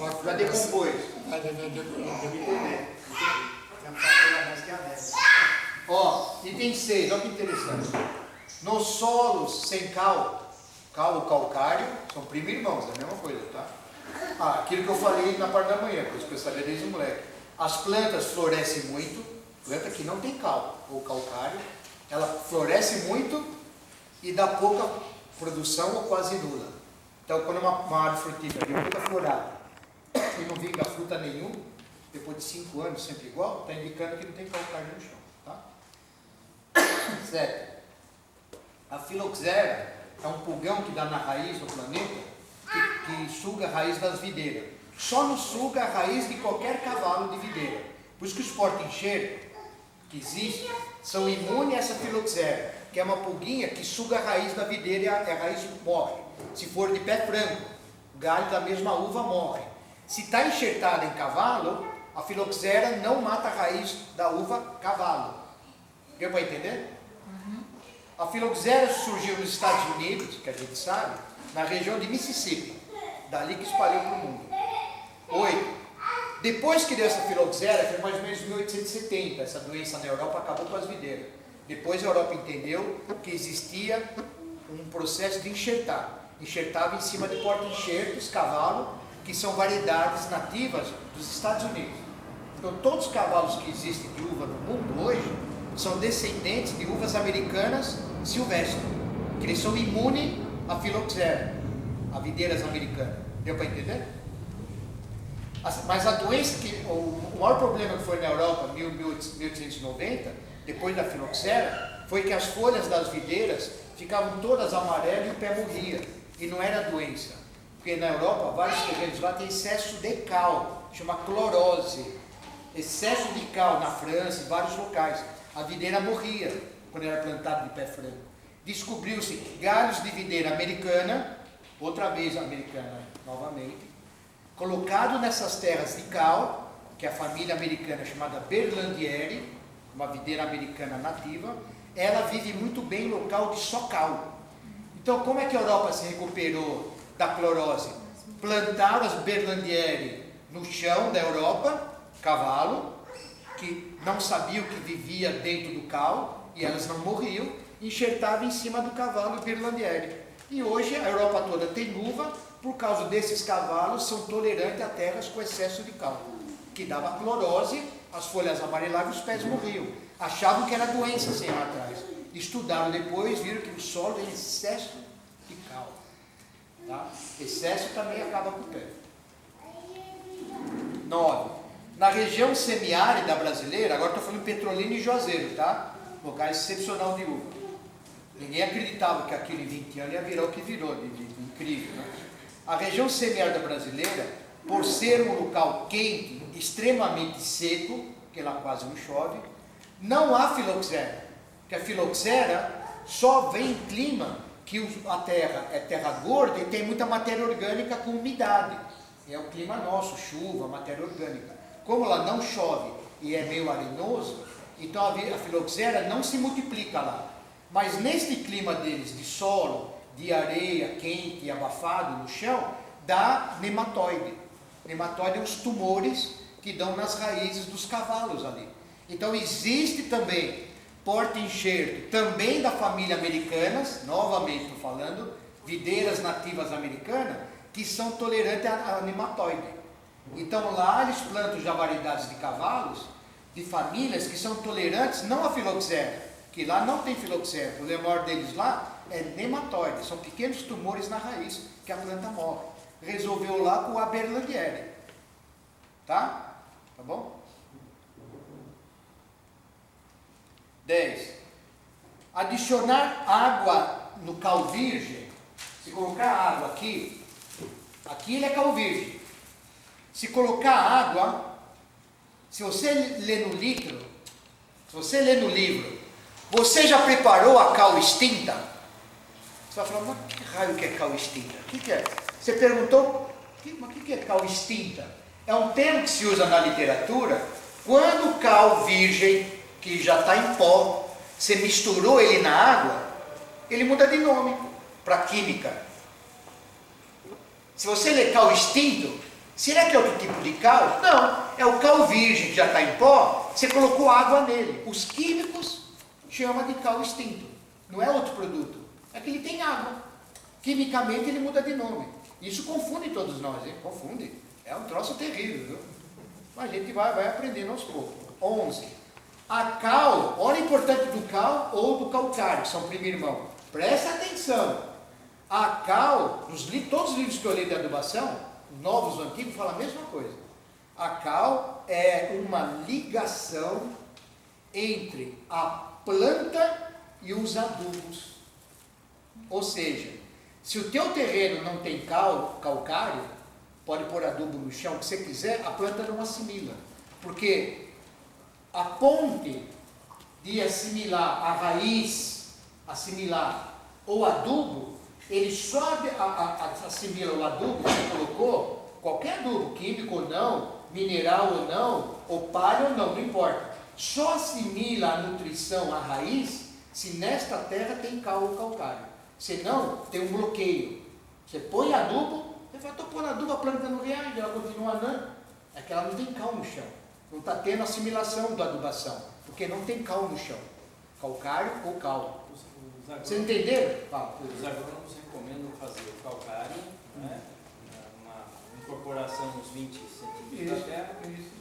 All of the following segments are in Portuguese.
Já decompôs. Ó, item 6, olha que interessante. Nos solos sem cal, cal ou calcário, são primo e irmãos, é a mesma coisa, tá? Aquilo que eu falei na parte da manhã, que eu especialidade desde o moleque. As plantas florescem muito, planta que não tem cal ou calcário, ela floresce muito e dá pouca produção ou quase nula. Então, quando uma árvore frutífera tem muita florada e não vinga fruta nenhuma, depois de 5 anos sempre igual, está indicando que não tem calcário no chão. Tá? 7. A filoxera é um pulgão que dá na raiz do planeta, que suga a raiz das videiras. Só não suga a raiz de qualquer cavalo de videira. Por isso que os porta-enxerto que existem são imunes a essa filoxera, que é uma pulguinha que suga a raiz da videira e a raiz morre. Se for de pé franco, o galho da mesma uva morre. Se está enxertada em cavalo, a filoxera não mata a raiz da uva cavalo. Deu para entender? A filoxera surgiu nos Estados Unidos, que a gente sabe, na região de Mississippi. Dali que espalhou para o mundo. 8. Depois que deu essa filoxera, foi mais ou menos em 1870, essa doença na Europa acabou com as videiras. Depois a Europa entendeu que existia um processo de enxertar. Enxertava em cima de porta-enxertos, cavalo, que são variedades nativas dos Estados Unidos. Então todos os cavalos que existem de uva no mundo hoje são descendentes de uvas americanas silvestres, que eles são imunes à filoxera, a videiras americanas. Deu para entender? Mas a doença, o maior problema que foi na Europa em 1890, depois da filoxera, foi que as folhas das videiras ficavam todas amarelas e o pé morria. E não era doença. Porque na Europa, vários terrenos lá tem excesso de cal, chama clorose. Excesso de cal na França, em vários locais. A videira morria quando era plantada de pé franco. Descobriu-se que galhos de videira americana, outra vez americana novamente, colocado nessas terras de cal, que é a família americana chamada Berlandieri, uma videira americana nativa, ela vive muito bem em local de só cal. Então, como é que a Europa se recuperou da clorose? Plantaram as Berlandieri no chão da Europa, cavalo, que não sabiam que vivia dentro do cal, e elas não morriam, enxertavam em cima do cavalo Berlandieri. E hoje a Europa toda tem uva, por causa desses cavalos, são tolerantes a terras com excesso de cal, que dava clorose, as folhas amarelavam e os pés morriam. Achavam que era doença 100 anos atrás. Estudaram depois, viram que o solo é excesso de cal. Tá? Excesso também acaba com o pé. 9. Na região semiárida brasileira, agora estou falando Petrolina e Juazeiro, tá? Lugar excepcional de uva. Ninguém acreditava que aquilo em 20 anos ia virar o que virou, de incrível, né? A região semiárida brasileira, por ser um local quente, extremamente seco, que lá quase não chove, não há filoxera. Porque a filoxera só vem em clima que a terra é terra gorda e tem muita matéria orgânica com umidade. É o clima nosso, chuva, matéria orgânica. Como lá não chove e é meio arenoso, então a filoxera não se multiplica lá. Mas neste clima deles de solo, de areia quente e abafado no chão, dá nematóide. Nematóide é os tumores que dão nas raízes dos cavalos ali. Então existe também porta-enxerto, também da família Americanas, novamente estou falando, videiras nativas americanas, que são tolerantes a nematóide. Então lá eles plantam já variedades de cavalos, de famílias que são tolerantes não a filoxera, que lá não tem filoxera, o problema maior deles lá é nematóide, são pequenos tumores na raiz que a planta morre. Resolveu lá com a Berlandieri. Tá? Tá bom? 10. Adicionar água no cal virgem. Se colocar água aqui, aqui ele é cal virgem. Se colocar água, se você ler no litro, se você ler no livro, você já preparou a cal extinta? Você vai falar, mas que raio que é cal extinta? O que é? Você perguntou, mas o que é cal extinta? É um termo que se usa na literatura quando o cal virgem, que já está em pó, você misturou ele na água, ele muda de nome para química. Se você ler cal extinto, Será que é outro tipo de cal? Não, é o cal virgem que já está em pó, você colocou água nele. Os químicos chamam de cal extinto, não é outro produto, é que ele tem água. Quimicamente ele muda de nome. Isso confunde todos nós, hein? Confunde. É um troço terrível, viu? Mas a gente vai aprendendo aos poucos. 11. A cal, olha o importante do cal ou do calcário, que são primo irmão. Presta atenção. A cal, todos os livros que eu li de adubação, novos ou antigos, falam a mesma coisa. A cal é uma ligação entre a planta e os adubos. Ou seja, se o teu terreno não tem calcário, pode pôr adubo no chão, o que você quiser, a planta não assimila. Porque a ponte de assimilar a raiz, assimilar o adubo, ele só assimila o adubo que você colocou, qualquer adubo, químico ou não, mineral ou não, ou palha ou não importa. Só assimila a nutrição, a raiz, se nesta terra tem cal ou calcário. Senão, tem um bloqueio. Você põe adubo, você fala, estou pondo adubo, a planta não reage, ela continua andando. É que ela não tem cal no chão. Não está tendo assimilação da adubação, porque não tem cal no chão. Calcário ou cal. Vocês entenderam? Os agrônomos recomendam fazer o calcário, né, uma incorporação uns 20 centímetros da terra,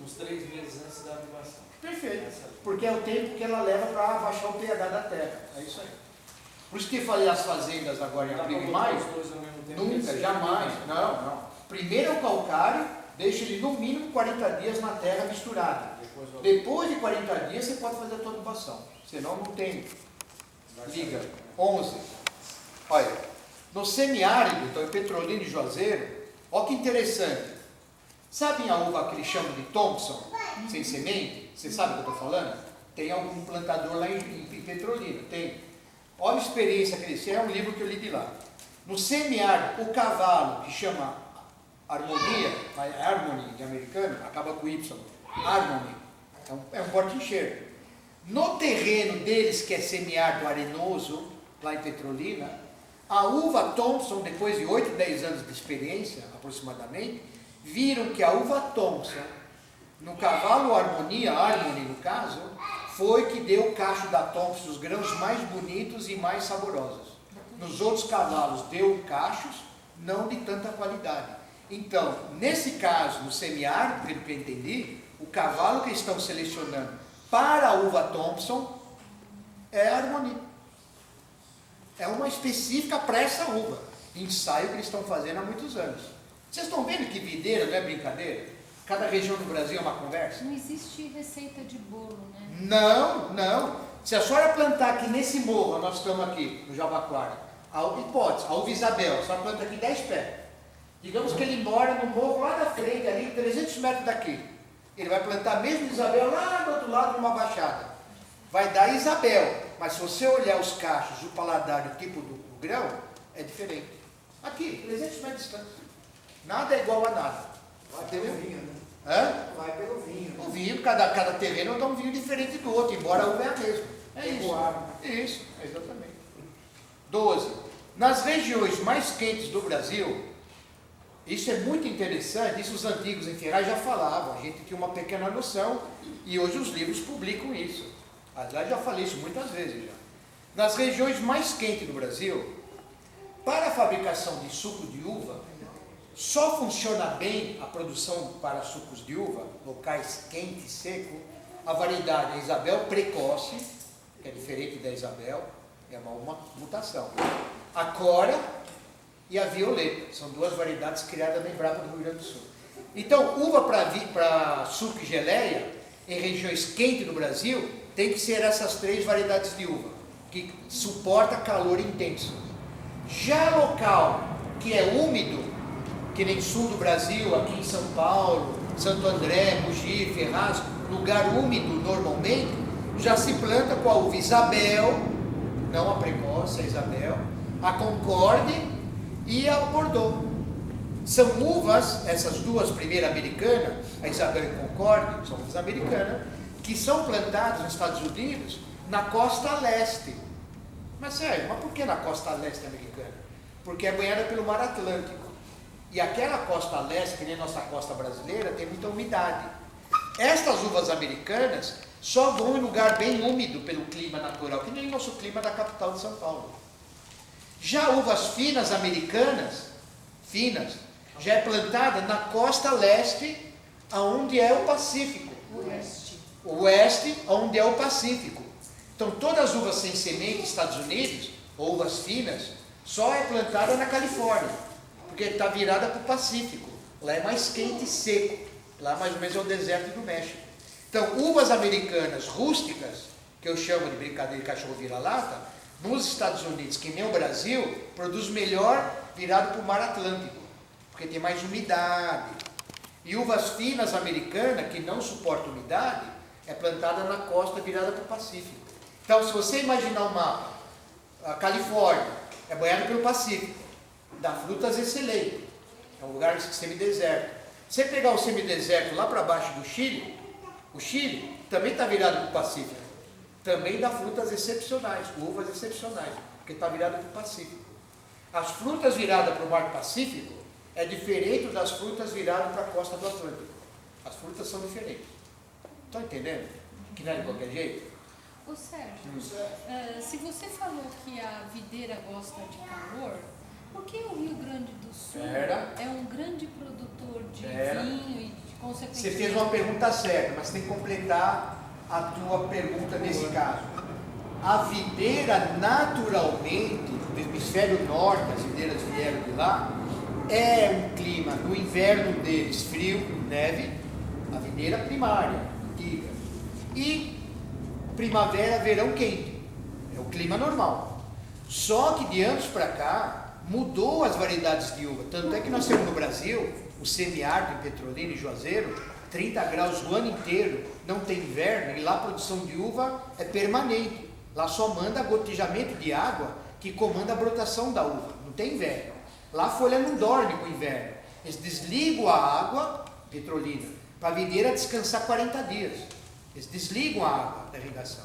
uns 3 meses antes da adubação. Perfeito. Porque é o tempo que ela leva para abaixar o pH da terra. É isso aí. Por isso que eu falei as fazendas agora em abril e maio. Nunca, jamais. Não. Primeiro é o calcário, deixa ele no mínimo 40 dias na terra misturada. Depois de 40 dias você pode fazer a tua adubação. Senão não tem. Liga. 11. Olha, no semiárido, então em Petrolina e Juazeiro, olha que interessante. Sabem a uva que eles chamam de Thompson, sem semente? Você sabe o que eu estou falando? Tem algum plantador lá em Petrolina, tem. Olha a experiência que eles têm, é um livro que eu li de lá. No semiárido, o cavalo, que chama Harmonia, Harmony de americano, acaba com Y, Harmony, é um porta-enxerto. No terreno deles, que é semiárido arenoso, lá em Petrolina, a uva Thompson, depois de 8, 10 anos de experiência, aproximadamente, viram que a uva Thompson, no cavalo Harmonia, Harmony no caso, foi que deu o cacho da Thompson, os grãos mais bonitos e mais saborosos. Nos outros cavalos deu cachos, não de tanta qualidade. Então, nesse caso, no semiárido, pelo que eu entendi, o cavalo que estão selecionando para a uva Thompson é a Harmonia. É uma específica para essa uva. Ensaio que eles estão fazendo há muitos anos. Vocês estão vendo que videira, não é brincadeira? Cada região do Brasil é uma conversa. Não existe receita de bolo, né? Não. Se a senhora plantar aqui nesse morro, nós estamos aqui, no Jabaquara, a uva Isabel, a senhora planta aqui 10 pés. Digamos que ele mora no morro lá na frente, ali, 300 metros daqui. Ele vai plantar mesmo Isabel lá do outro lado, numa baixada. Vai dar Isabel, mas se você olhar os cachos, o paladar e o tipo do grão, é diferente. Aqui, 300 metros de distância. Nada é igual a nada. Vai pelo vinho, né? Hã? Vai pelo vinho. O vinho, cada terreno dá um vinho diferente do outro, embora a uva é a mesma. É isso. Isso, exatamente. 12. Nas regiões mais quentes do Brasil, isso é muito interessante, isso os antigos em Ferraz já falavam, a gente tinha uma pequena noção, e hoje os livros publicam isso. Aliás, já falei isso muitas vezes já. Nas regiões mais quentes do Brasil, para a fabricação de suco de uva, só funciona bem a produção para sucos de uva, locais quente e seco, a variedade é Isabel precoce, que é diferente da Isabel, é uma mutação. A Cora e a Violeta, são duas variedades criadas na Embrapa do Rio Grande do Sul. Então, uva para suco e geleia, em regiões quentes do Brasil, tem que ser essas 3 variedades de uva, que suporta calor intenso. Já local que é úmido, que nem sul do Brasil, aqui em São Paulo, Santo André, Mogi, Ferraz, lugar úmido normalmente, já se planta com a uva Isabel, não a precoce, a Isabel, a Concorde e a Bordeaux. São uvas, essas duas primeiras americanas, a Isabel e a Concorde, são uvas americanas, que são plantadas nos Estados Unidos na costa leste. Mas sério, mas por que na costa leste americana? Porque é banhada pelo Mar Atlântico. E aquela costa leste, que nem a nossa costa brasileira, tem muita umidade. Estas uvas americanas só vão em lugar bem úmido pelo clima natural, que nem o nosso clima da capital de São Paulo. Já uvas finas americanas, finas, já é plantada na costa leste, aonde é o Pacífico. Oeste, onde é o Pacífico. Então todas as uvas sem semente, Estados Unidos, ou uvas finas, só é plantada na Califórnia, porque está virada para o Pacífico. Lá é mais quente e seco. Lá mais ou menos é o deserto do México. Então uvas americanas rústicas, que eu chamo de brincadeira de cachorro vira-lata, nos Estados Unidos, que nem o Brasil, produz melhor virado para o mar Atlântico, porque tem mais umidade. E uvas finas americanas, que não suportam umidade, é plantada na costa virada para o Pacífico. Então, se você imaginar o mapa, a Califórnia é banhada pelo Pacífico, dá frutas excelentes, é um lugar semideserto. Se você pegar o semideserto lá para baixo do Chile, o Chile também está virado para o Pacífico, também dá frutas excepcionais, uvas excepcionais, porque está virado para o Pacífico. As frutas viradas para o Mar Pacífico é diferente das frutas viradas para a costa do Atlântico. As frutas são diferentes. Estão entendendo? Que não é de qualquer jeito? Ô Sérgio, se você falou que a videira gosta de calor, por que o Rio Grande do Sul é um grande produtor de vinho e de consequência? Você fez uma pergunta certa, mas tem que completar a tua pergunta nesse caso. A videira naturalmente, do hemisfério norte, as videiras vieram de lá, é um clima no inverno deles frio, neve, a videira primária, antiga, e primavera, verão quente, é o clima normal. Só que de anos para cá mudou as variedades de uva, tanto é que nós temos no Brasil o semiárido em Petrolina e Juazeiro, 30 graus o ano inteiro, não tem inverno, e lá a produção de uva é permanente, lá só manda gotejamento de água que comanda a brotação da uva, não tem inverno. Lá a folha não dorme com o inverno, eles desligam a água, Petrolina, para a videira descansar 40 dias. Eles desligam a água da irrigação.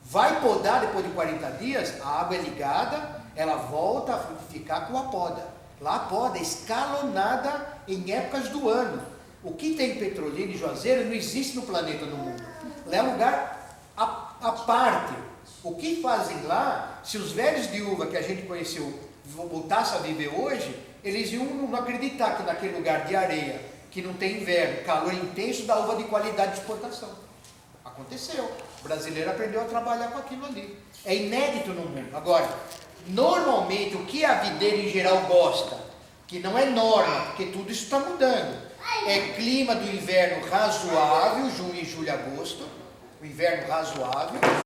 Vai podar depois de 40 dias, a água é ligada, ela volta a frutificar com a poda. Lá a poda é escalonada em épocas do ano. O que tem em Petrolina e Juazeiro não existe no planeta, no mundo. Lá é um lugar à parte. O que fazem lá, se os velhos de uva que a gente conheceu voltassem a viver hoje, eles iam não acreditar que naquele lugar de areia, que não tem inverno, calor intenso, dá uva de qualidade de exportação. Aconteceu. O brasileiro aprendeu a trabalhar com aquilo ali. É inédito no mundo. Agora, normalmente, o que a videira em geral gosta, que não é norma, porque tudo isso está mudando, é clima do inverno razoável, junho, julho, agosto, o inverno razoável,